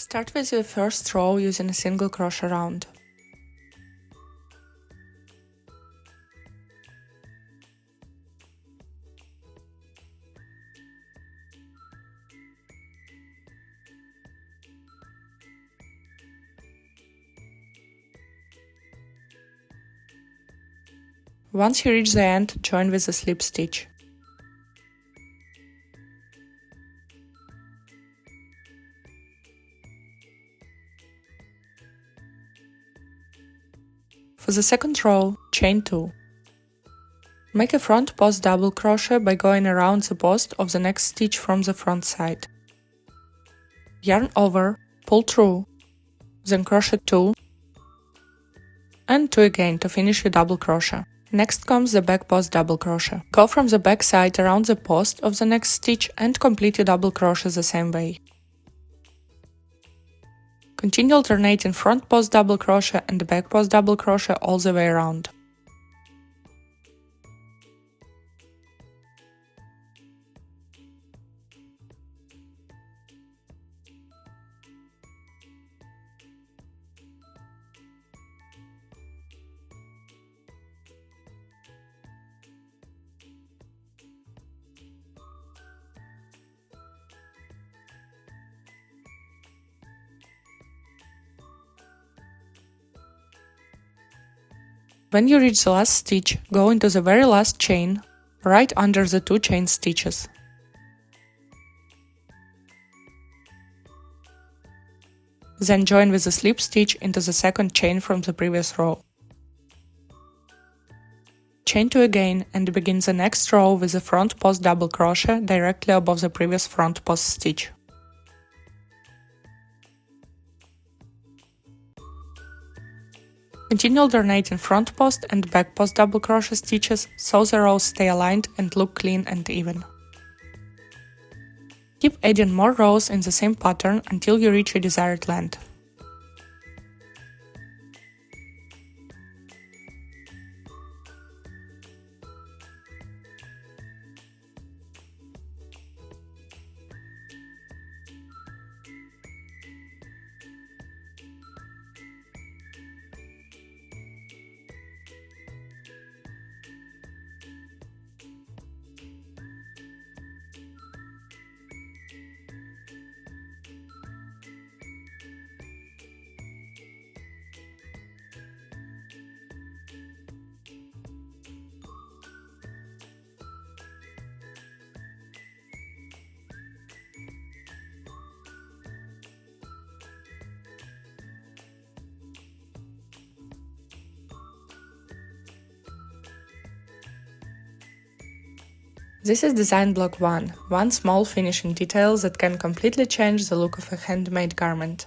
Start with your first row using a single crochet round. Once you reach the end, join with a slip stitch. For the second row, chain 2. Make a front post double crochet by going around the post of the next stitch from the front side. Yarn over, pull through, then crochet 2 and 2 again to finish your double crochet. Next comes the back post double crochet. Go from the back side around the post of the next stitch and complete your double crochet the same way. Continue alternating front post double crochet and the back post double crochet all the way around. When you reach the last stitch, go into the very last chain, right under the 2 chain stitches. Then join with a slip stitch into the second chain from the previous row. Chain 2 again and begin the next row with a front post double crochet directly above the previous front post stitch. Continue alternating front post and back post double crochet stitches so the rows stay aligned and look clean and even. Keep adding more rows in the same pattern until you reach your desired length. This is design block 1, one small finishing detail that can completely change the look of a handmade garment.